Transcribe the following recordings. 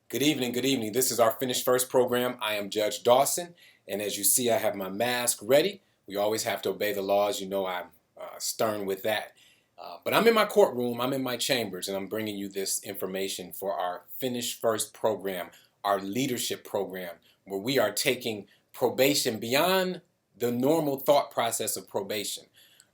Good evening, good evening. This is our Finish First program. I am Judge Dawson, and as you see, I have my mask ready. We always have to obey the laws. You know I'm stern with that. But I'm in my courtroom, I'm in my chambers, and I'm bringing you this information for our Finish First program, our leadership program, where we are taking probation beyond the normal thought process of probation.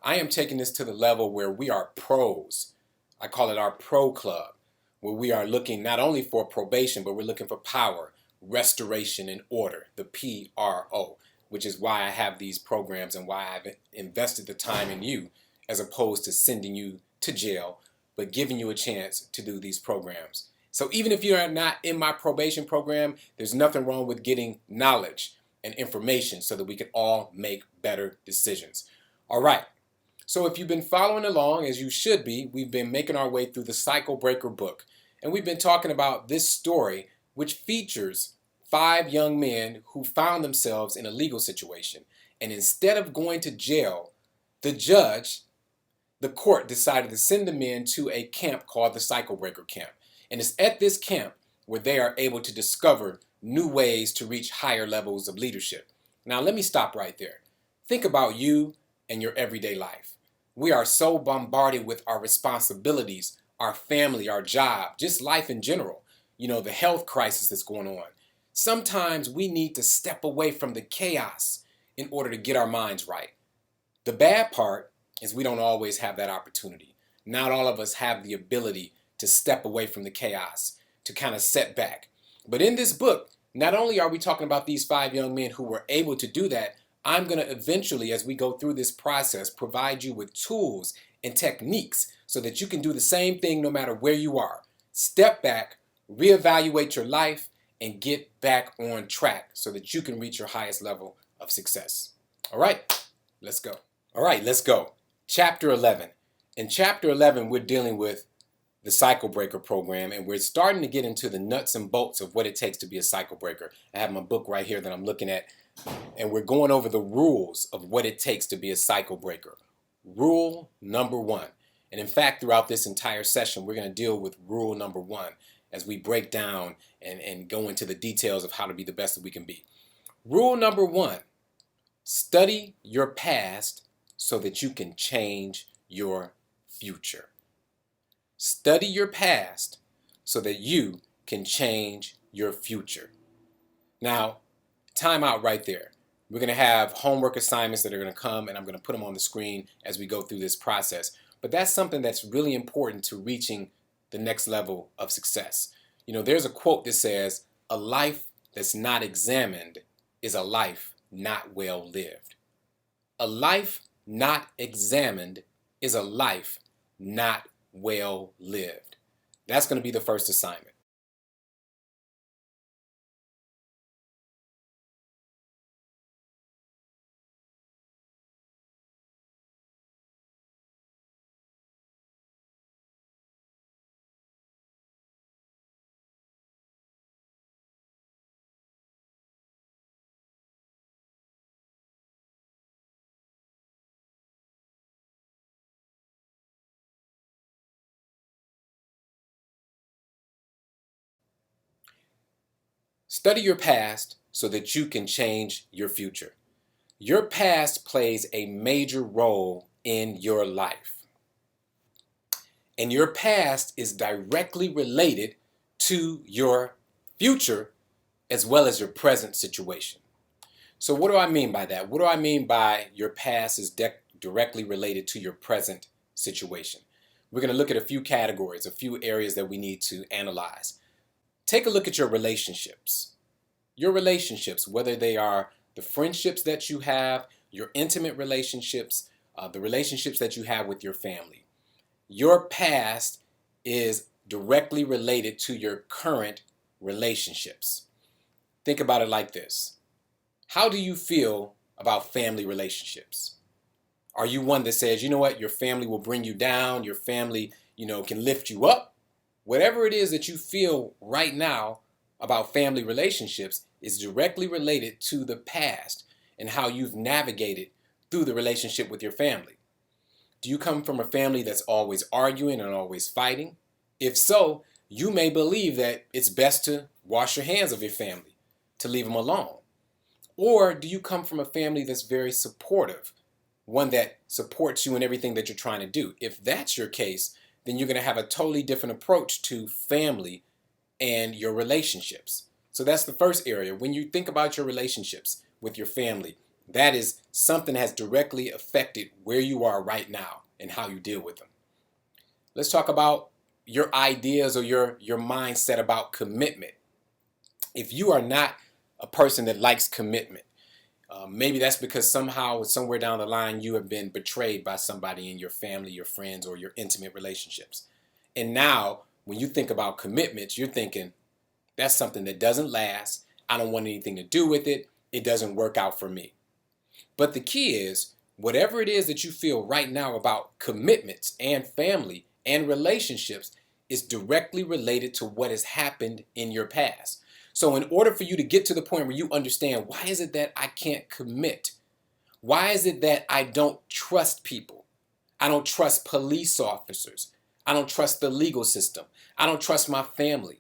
I am taking this to the level where we are pros. I call it our pro club, where we are looking not only for probation, but we're looking for power, restoration, and order, the PRO, which is why I have these programs and why I've invested the time in you, as opposed to sending you to jail, but giving you a chance to do these programs. So even if you are not in my probation program, there's nothing wrong with getting knowledge and information so that we can all make better decisions. All right. So if you've been following along, as you should be, we've been making our way through the Cycle Breaker book. And we've been talking about this story, which features 5 young men who found themselves in a legal situation. And instead of going to jail, the court decided to send the men to a camp called the Cycle Breaker camp. And it's at this camp where they are able to discover new ways to reach higher levels of leadership. Now, let me stop right there. Think about you and your everyday life. We are so bombarded with our responsibilities, our family, our job, just life in general. You know, the health crisis that's going on. Sometimes we need to step away from the chaos in order to get our minds right. The bad part is we don't always have that opportunity. Not all of us have the ability to step away from the chaos, to kind of set back. But in this book, not only are we talking about these 5 young men who were able to do that, I'm going to eventually, as we go through this process, provide you with tools and techniques so that you can do the same thing no matter where you are. Step back, reevaluate your life, and get back on track so that you can reach your highest level of success. All right, let's go. All right, let's go. Chapter 11. In Chapter 11, we're dealing with the Cycle Breaker program, and we're starting to get into the nuts and bolts of what it takes to be a cycle breaker. I have my book right here that I'm looking at, and we're going over the rules of what it takes to be a cycle breaker. Rule number 1. And in fact, throughout this entire session, we're going to deal with rule number 1 as we break down and go into the details of how to be the best that we can be. Rule number 1, study your past so that you can change your future. Study your past so that you can change your future. Now, time out right there. We're going to have homework assignments that are going to come, and I'm going to put them on the screen as we go through this process. But that's something that's really important to reaching the next level of success. You know, there's a quote that says, "A life that's not examined is a life not well lived." A life not examined is a life not well lived. That's going to be the first assignment. Study your past so that you can change your future. Your past plays a major role in your life. And your past is directly related to your future as well as your present situation. So what do I mean by that? What do I mean by your past is directly related to your present situation? We're going to look at a few categories, a few areas that we need to analyze. Take a look at your relationships. Your relationships, whether they are the friendships that you have, your intimate relationships, the relationships that you have with your family. Your past is directly related to your current relationships. Think about it like this. How do you feel about family relationships? Are you one that says, you know what, your family will bring you down, your family, can lift you up? Whatever it is that you feel right now about family relationships is directly related to the past and how you've navigated through the relationship with your family. Do you come from a family that's always arguing and always fighting? If so, you may believe that it's best to wash your hands of your family to leave them alone? Or do you come from a family that's very supportive, one that supports you in everything that you're trying to do? If that's your case, then you're going to have a totally different approach to family and your relationships. So that's the first area. When you think about your relationships with your family, that is something that has directly affected where you are right now and how you deal with them. Let's talk about your ideas or your mindset about commitment. If you are not a person that likes commitment, maybe that's because somehow, somewhere down the line, you have been betrayed by somebody in your family, your friends, or your intimate relationships. And now, when you think about commitments, you're thinking, that's something that doesn't last. I don't want anything to do with it. It doesn't work out for me. But the key is, whatever it is that you feel right now about commitments and family and relationships is directly related to what has happened in your past. So in order for you to get to the point where you understand, why is it that I can't commit? Why is it that I don't trust people? I don't trust police officers. I don't trust the legal system. I don't trust my family.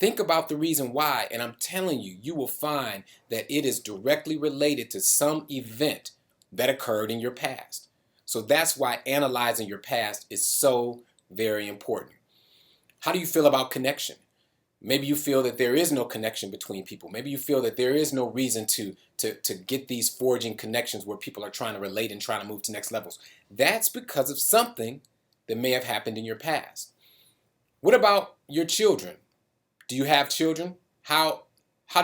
Think about the reason why, and I'm telling you, you will find that it is directly related to some event that occurred in your past. So that's why analyzing your past is so very important. How do you feel about connection? Maybe you feel that there is no connection between people. Maybe you feel that there is no reason to get these forging connections where people are trying to relate and trying to move to next levels. That's because of something that may have happened in your past. What about your children? Do you have children? How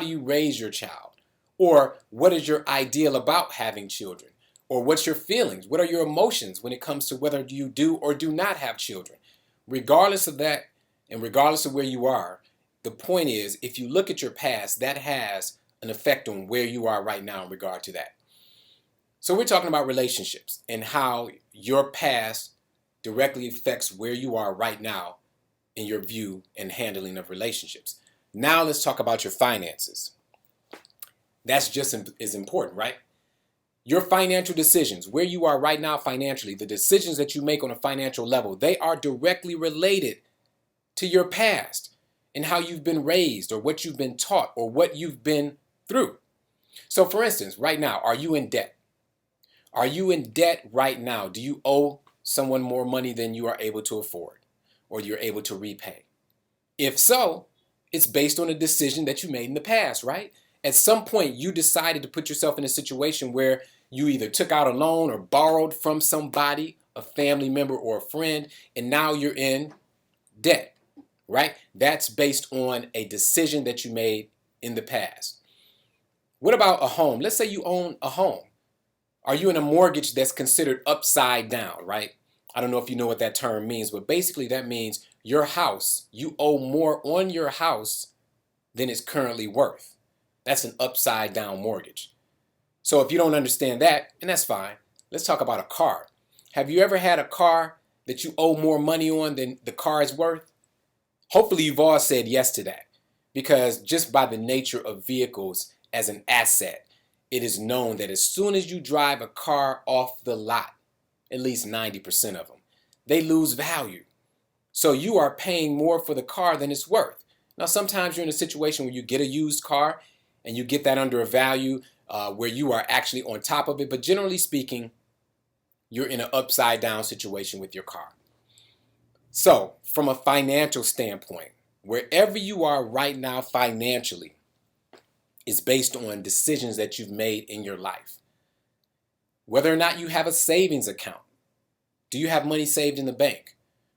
do you raise your child? Or what is your ideal about having children? Or what's your feelings? What are your emotions when it comes to whether you do or do not have children? Regardless of that, and regardless of where you are, the point is, if you look at your past, that has an effect on where you are right now in regard to that. So we're talking about relationships and how your past directly affects where you are right now in your view and handling of relationships. Now let's talk about your finances. That's just as important, right? Your financial decisions, where you are right now financially, the decisions that you make on a financial level, they are directly related to your past and how you've been raised or what you've been taught or what you've been through. So for instance, right now, are you in debt? Are you in debt right now? Do you owe someone more money than you are able to afford or you're able to repay? If so, it's based on a decision that you made in the past, right? At some point, you decided to put yourself in a situation where you either took out a loan or borrowed from somebody, a family member or a friend, and now you're in debt. Right? That's based on a decision that you made in the past. What about a home? Let's say you own a home. Are you in a mortgage that's considered upside down, right? I don't know if you know what that term means, but basically that means your house, you owe more on your house than it's currently worth. That's an upside down mortgage. So if you don't understand that, and that's fine, let's talk about a car. Have you ever had a car that you owe more money on than the car is worth? Hopefully you've all said yes to that, because just by the nature of vehicles as an asset, it is known that as soon as you drive a car off the lot, at least 90% of them, they lose value. So you are paying more for the car than it's worth. Now, sometimes you're in a situation where you get a used car and you get that under a value where you are actually on top of it. But generally speaking, you're in an upside down situation with your car. So from a financial standpoint, wherever you are right now financially is based on decisions that you've made in your life. Whether or not you have a savings account. Do you have money saved in the bank?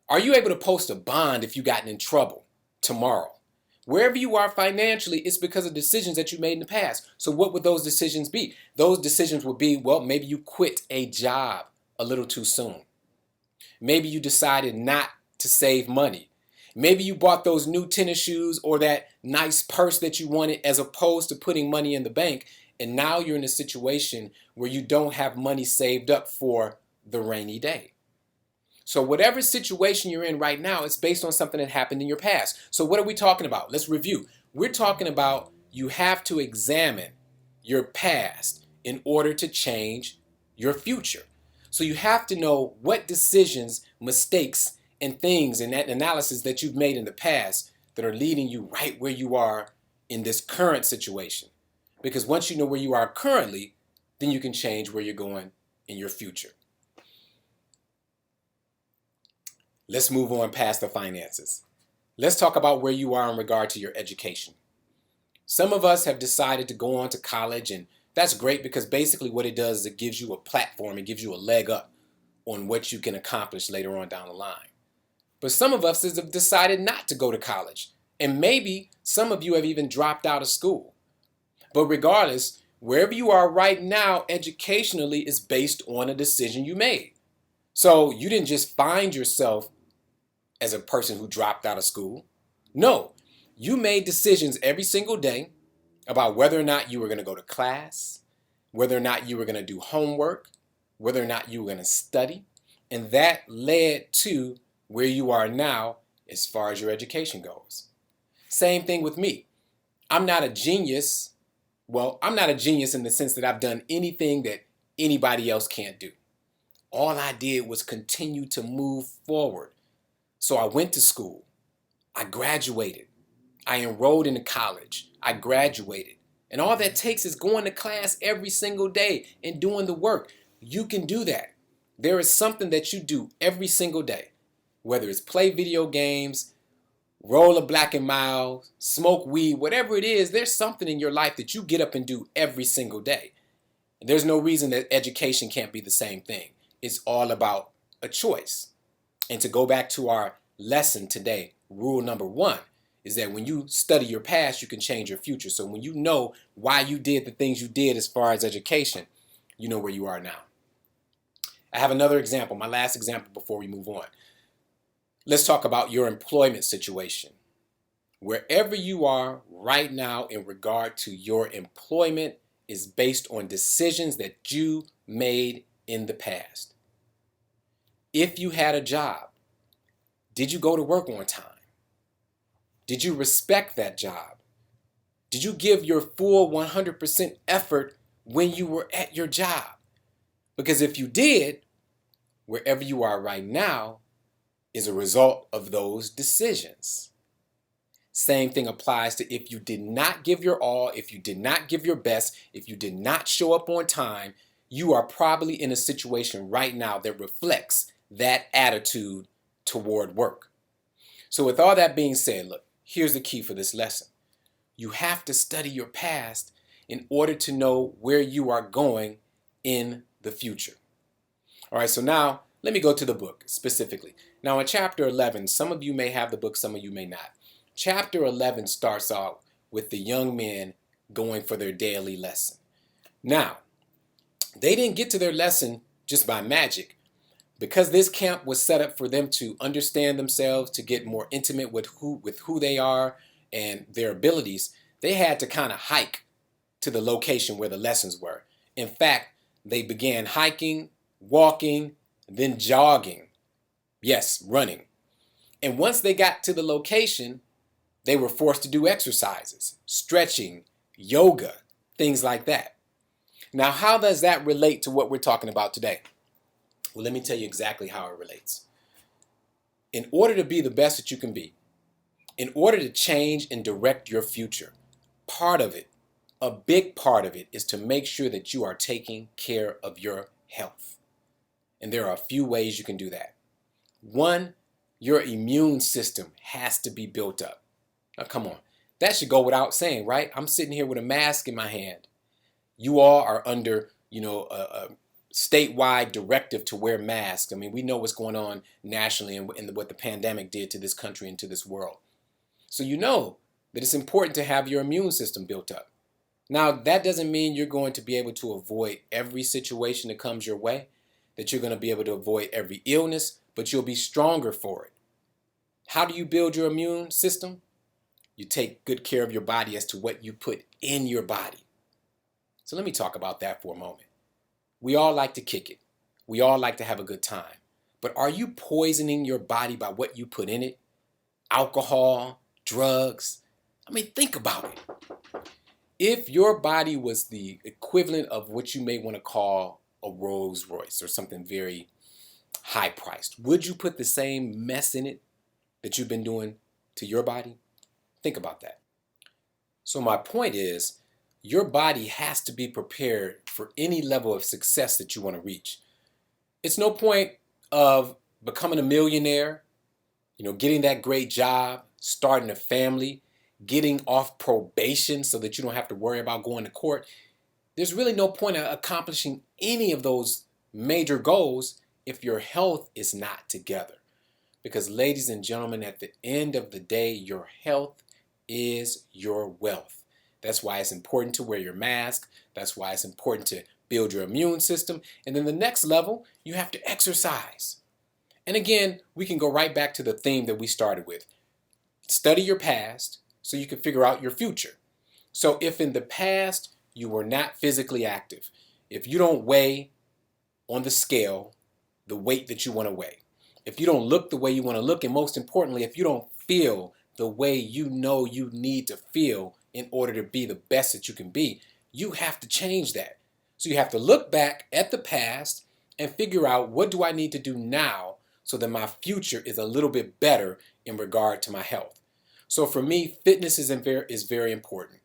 Are you able to post a bond if you've gotten in trouble tomorrow? Wherever you are financially, it's because of decisions that you made in the past. So what would those decisions be? Those decisions would be, well, maybe you quit a job a little too soon. Maybe you decided not to save money. Maybe you bought those new tennis shoes or that nice purse that you wanted as opposed to putting money in the bank. And now you're in a situation where you don't have money saved up for the rainy day. So whatever situation you're in right now, it's based on something that happened in your past. So what are we talking about? Let's review. We're talking about you have to examine your past in order to change your future. So you have to know what decisions, mistakes, and things in that analysis that you've made in the past that are leading you right where you are in this current situation. Because once you know where you are currently, then you can change where you're going in your future. Let's move on past the finances. Let's talk about where you are in regard to your education. Some of us have decided to go on to college, and that's great because basically what it does is it gives you a platform, it gives you a leg up on what you can accomplish later on down the line. But some of us have decided not to go to college, and maybe some of you have even dropped out of school. But regardless, wherever you are right now educationally is based on a decision you made. So you didn't just find yourself as a person who dropped out of school. No, you made decisions every single day about whether or not you were going to go to class, whether or not you were going to do homework, whether or not you were going to study. And that led to where you are now as far as your education goes. Same thing with me. I'm not a genius. Well, I'm not a genius in the sense that I've done anything that anybody else can't do. All I did was continue to move forward. So I went to school. I graduated. I enrolled into college. I graduated. And all that takes is going to class every single day and doing the work. You can do that. There is something that you do every single day, whether it's play video games, roll a black and mild, smoke weed, whatever it is, there's something in your life that you get up and do every single day. And there's no reason that education can't be the same thing. It's all about a choice. And to go back to our lesson today, rule number 1 is that when you study your past, you can change your future. So when you know why you did the things you did as far as education, you know where you are now. I have another example, my last example before we move on. Let's talk about your employment situation. Wherever you are right now in regard to your employment is based on decisions that you made in the past. If you had a job, did you go to work on time? Did you respect that job? Did you give your full 100% effort when you were at your job? Because if you did, wherever you are right now is a result of those decisions. Same thing applies to if you did not give your all, if you did not give your best, if you did not show up on time, you are probably in a situation right now that reflects that attitude toward work. So with all that being said, look, here's the key for this lesson. You have to study your past in order to know where you are going in the future. All right, so now let me go to the book specifically. Now in chapter 11, some of you may have the book, some of you may not. Chapter 11 starts out with the young men going for their daily lesson. Now, they didn't get to their lesson just by magic. Because this camp was set up for them to understand themselves, to get more intimate with who they are and their abilities, they had to kind of hike to the location where the lessons were. In fact, they began hiking, walking, then jogging. Yes, running. And once they got to the location, they were forced to do exercises, stretching, yoga, things like that. Now, how does that relate to what we're talking about today? Well, let me tell you exactly how it relates. In order to be the best that you can be, in order to change and direct your future, part of it, a big part of it, is to make sure that you are taking care of your health. And there are a few ways you can do that. 1, your immune system has to be built up. Now, come on. That should go without saying, right? I'm sitting here with a mask in my hand. You all are under, a statewide directive to wear masks. I mean, we know what's going on nationally and what the pandemic did to this country and to this world. So you know that it's important to have your immune system built up. Now, that doesn't mean you're going to be able to avoid every situation that comes your way, that you're going to be able to avoid every illness, but you'll be stronger for it. How do you build your immune system? You take good care of your body as to what you put in your body. So let me talk about that for a moment. We all like to kick it. We all like to have a good time. But are you poisoning your body by what you put in it? Alcohol, drugs? I mean, think about it. If your body was the equivalent of what you may want to call a Rolls Royce or something very high priced, would you put the same mess in it that you've been doing to your body? Think about that. So my point is, your body has to be prepared for any level of success that you want to reach. It's no point of becoming a millionaire, getting that great job, starting a family, getting off probation so that you don't have to worry about going to court. There's really no point of accomplishing any of those major goals if your health is not together. Because, ladies and gentlemen, at the end of the day, your health is your wealth. That's why it's important to wear your mask. That's why it's important to build your immune system. And then the next level, you have to exercise. And again, we can go right back to the theme that we started with. Study your past so you can figure out your future. So if in the past you were not physically active, if you don't weigh on the scale the weight that you want to weigh, if you don't look the way you want to look, and most importantly, if you don't feel the way you know you need to feel in order to be the best that you can be, you have to change that. So you have to look back at the past and figure out, what do I need to do now so that my future is a little bit better in regard to my health. So for me, fitness is very important.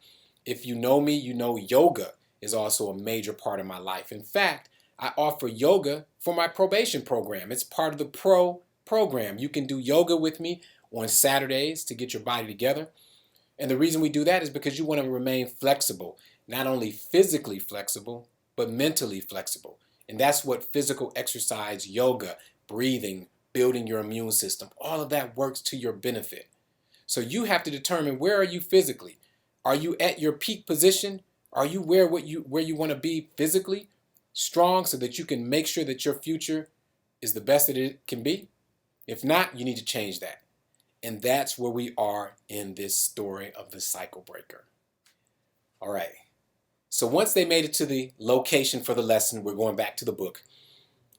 If you know me, you know yoga is also a major part of my life. In fact, I offer yoga for my probation program. It's part of the pro program. You can do yoga with me on Saturdays to get your body together. And the reason we do that is because you want to remain flexible, not only physically flexible, but mentally flexible. And that's what physical exercise, yoga, breathing, building your immune system, all of that works to your benefit. So you have to determine, where are you physically? Are you at your peak position? Are you where you want to be physically strong so that you can make sure that your future is the best that it can be? If not, you need to change that. And that's where we are in this story of the cycle breaker. All right. So once they made it to the location for the lesson, we're going back to the book.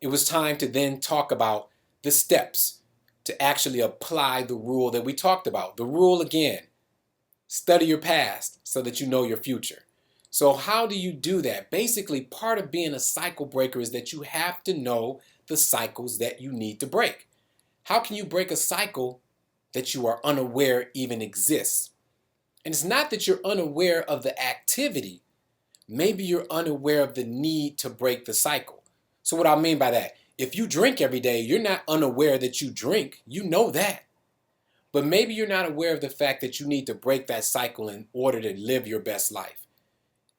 It was time to then talk about the steps to actually apply the rule that we talked about. The rule again, study your past so that you know your future. So how do you do that? Basically, part of being a cycle breaker is that you have to know the cycles that you need to break. How can you break a cycle that you are unaware even exists? And it's not that you're unaware of the activity. Maybe you're unaware of the need to break the cycle. So what I mean by that, if you drink every day, you're not unaware that you drink. You know that. But maybe you're not aware of the fact that you need to break that cycle in order to live your best life,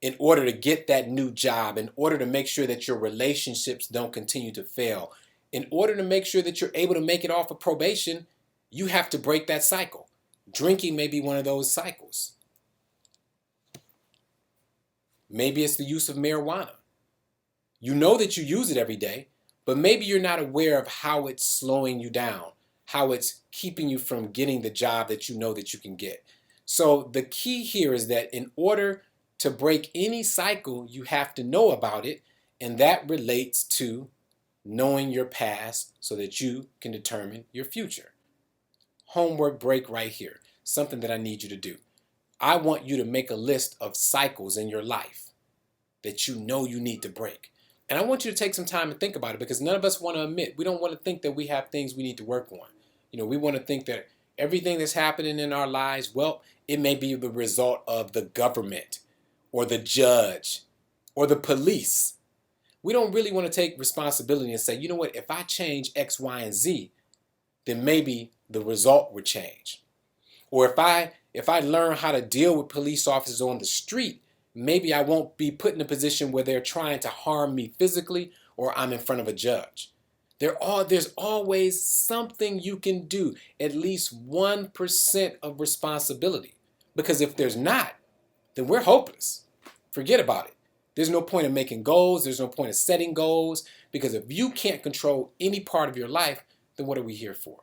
in order to get that new job, in order to make sure that your relationships don't continue to fail, in order to make sure that you're able to make it off of probation. You have to break that cycle. Drinking may be one of those cycles. Maybe it's the use of marijuana. You know that you use it every day, but maybe you're not aware of how it's slowing you down, how it's keeping you from getting the job that you know that you can get. So the key here is that in order to break any cycle, you have to know about it, and that relates to knowing your past so that you can determine your future. Homework break right here, something that I need you to do. I want you to make a list of cycles in your life that you know you need to break. And I want you to take some time to think about it, because none of us want to admit, we don't want to think that we have things we need to work on. We want to think that everything that's happening in our lives, well, it may be the result of the government or the judge or the police. We don't really want to take responsibility and say, you know what, if I change X, Y, and Z, then maybe the result would change. Or if I learn how to deal with police officers on the street, maybe I won't be put in a position where they're trying to harm me physically, or I'm in front of a judge. There's always something you can do, at least 1% of responsibility. Because if there's not, then we're hopeless. Forget about it. There's no point in making goals. There's no point in setting goals. Because if you can't control any part of your life, then what are we here for?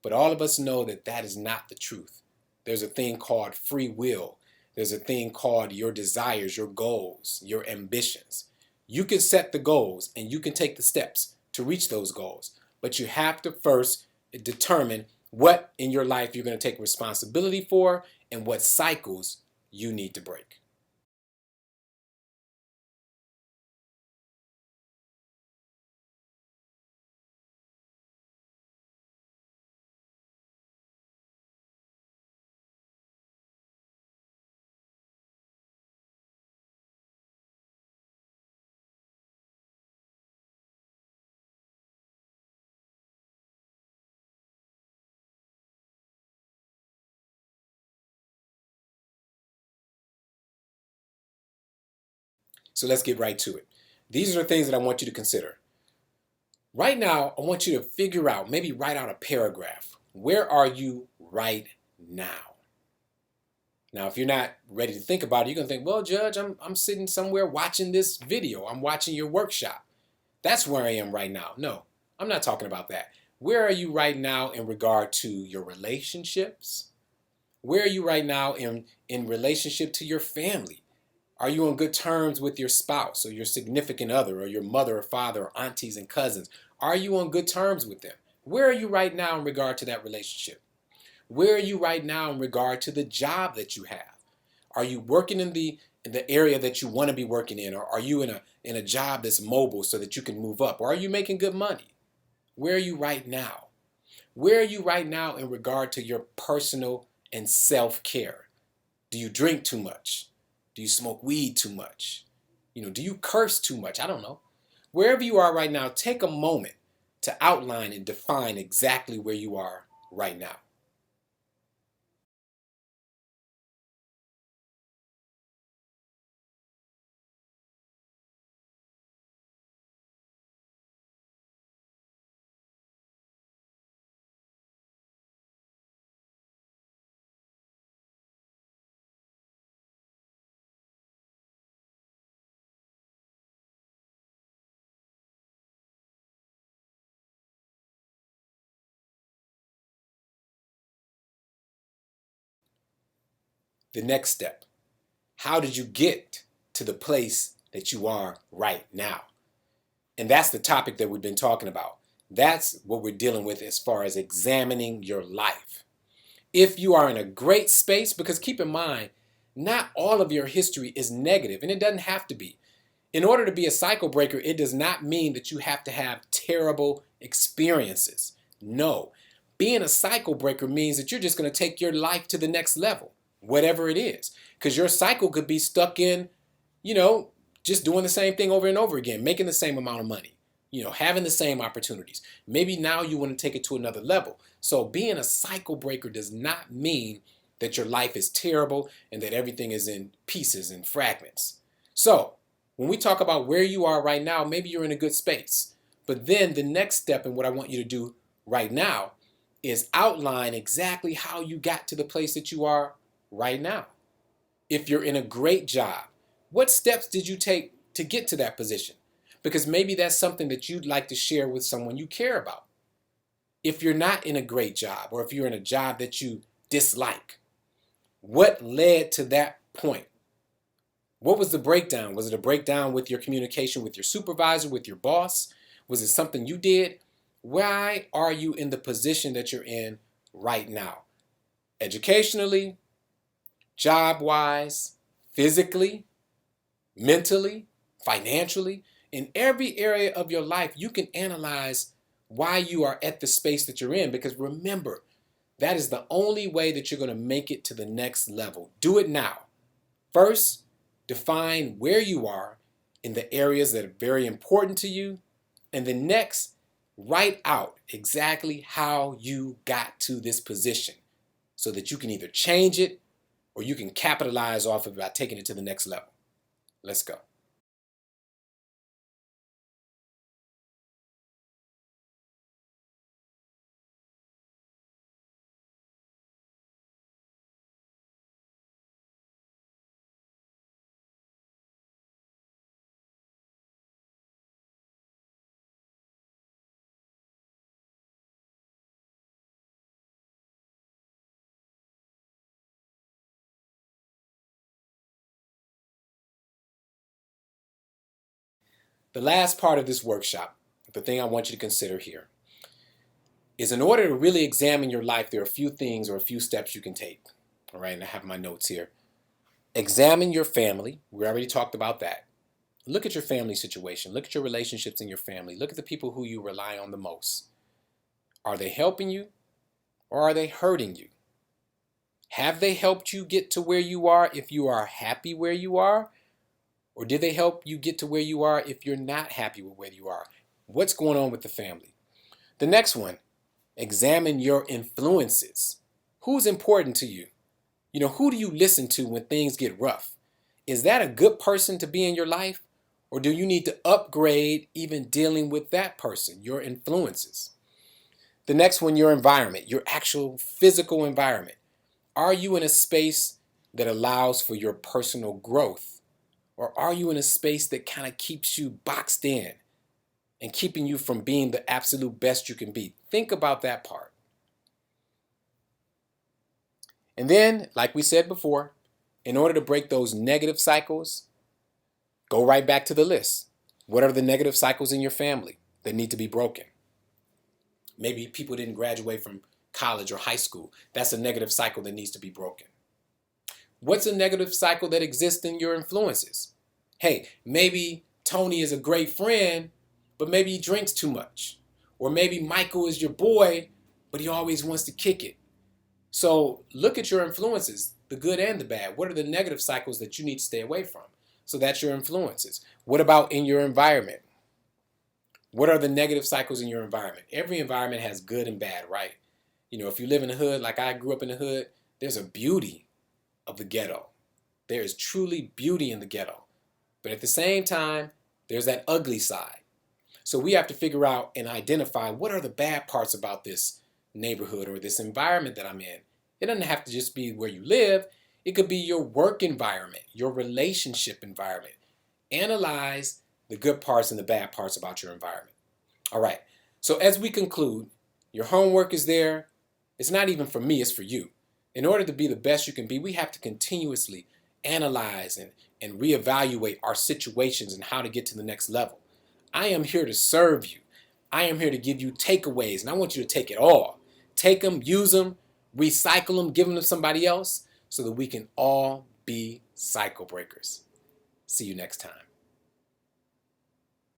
But all of us know that that is not the truth. There's a thing called free will. There's a thing called your desires, your goals, your ambitions. You can set the goals and you can take the steps to reach those goals. But you have to first determine what in your life you're going to take responsibility for and what cycles you need to break. So let's get right to it. These are the things that I want you to consider. Right now, I want you to figure out, maybe write out a paragraph. Where are you right now? Now, if you're not ready to think about it, you're going to think, well, Judge, I'm sitting somewhere watching this video. I'm watching your workshop. That's where I am right now. No, I'm not talking about that. Where are you right now in regard to your relationships? Where are you right now in relationship to your family? Are you on good terms with your spouse or your significant other or your mother or father or aunties and cousins? Are you on good terms with them? Where are you right now in regard to that relationship? Where are you right now in regard to the job that you have? Are you working in the area that you want to be working in, or are you in a job that's mobile so that you can move up? Or are you making good money? Where are you right now? Where are you right now in regard to your personal and self-care? Do you drink too much? Do you smoke weed too much? Do you curse too much? I don't know. Wherever you are right now, take a moment to outline and define exactly where you are right now. The next step. How did you get to the place that you are right now? And that's the topic that we've been talking about. That's what we're dealing with as far as examining your life. If you are in a great space, because keep in mind, not all of your history is negative, and it doesn't have to be. In order to be a cycle breaker, it does not mean that you have to have terrible experiences. No. Being a cycle breaker means that you're just going to take your life to the next level, whatever it is. Because your cycle could be stuck in, just doing the same thing over and over again, making the same amount of money, having the same opportunities. Maybe now you want to take it to another level. So being a cycle breaker does not mean that your life is terrible and that everything is in pieces and fragments. So when we talk about where you are right now, maybe you're in a good space. But then the next step, and what I want you to do right now, is outline exactly how you got to the place that you are right now. If you're in a great job, what steps did you take to get to that position? Because maybe that's something that you'd like to share with someone you care about. If you're not in a great job, or if you're in a job that you dislike, what led to that point? What was the breakdown? Was it a breakdown with your communication with your supervisor, with your boss? Was it something you did? Why are you in the position that you're in right now? Educationally, job-wise, physically, mentally, financially, in every area of your life, you can analyze why you are at the space that you're in. Because remember, that is the only way that you're going to make it to the next level. Do it now. First, define where you are in the areas that are very important to you. And then next, write out exactly how you got to this position so that you can either change it or you can capitalize off of it by taking it to the next level. Let's go. The last part of this workshop, the thing I want you to consider here, is in order to really examine your life, there are a few things or a few steps you can take. All right, and I have my notes here. Examine your family. We already talked about that. Look at your family situation. Look at your relationships in your family. Look at the people who you rely on the most. Are they helping you or are they hurting you? Have they helped you get to where you are if you are happy where you are? Or did they help you get to where you are if you're not happy with where you are? What's going on with the family? The next one, examine your influences. Who's important to you? Who do you listen to when things get rough? Is that a good person to be in your life? Or do you need to upgrade even dealing with that person, your influences? The next one, your environment, your actual physical environment. Are you in a space that allows for your personal growth? Or are you in a space that kind of keeps you boxed in and keeping you from being the absolute best you can be? Think about that part. And then, like we said before, in order to break those negative cycles, go right back to the list. What are the negative cycles in your family that need to be broken? Maybe people didn't graduate from college or high school. That's a negative cycle that needs to be broken. What's a negative cycle that exists in your influences? Hey, maybe Tony is a great friend, but maybe he drinks too much. Or maybe Michael is your boy, but he always wants to kick it. So look at your influences, the good and the bad. What are the negative cycles that you need to stay away from? So that's your influences. What about in your environment? What are the negative cycles in your environment? Every environment has good and bad, right? You know, if you live in the hood, like I grew up in the hood, there's a beauty of the ghetto. There is truly beauty in the ghetto. But at the same time, there's that ugly side. So we have to figure out and identify what are the bad parts about this neighborhood or this environment that I'm in. It doesn't have to just be where you live. It could be your work environment, your relationship environment. Analyze the good parts and the bad parts about your environment. All right. So as we conclude, your homework is there. It's not even for me, it's for you. In order to be the best you can be, we have to continuously analyze and reevaluate our situations and how to get to the next level. I am here to serve you. I am here to give you takeaways, and I want you to take it all. Take them, use them, recycle them, give them to somebody else so that we can all be cycle breakers. See you next time.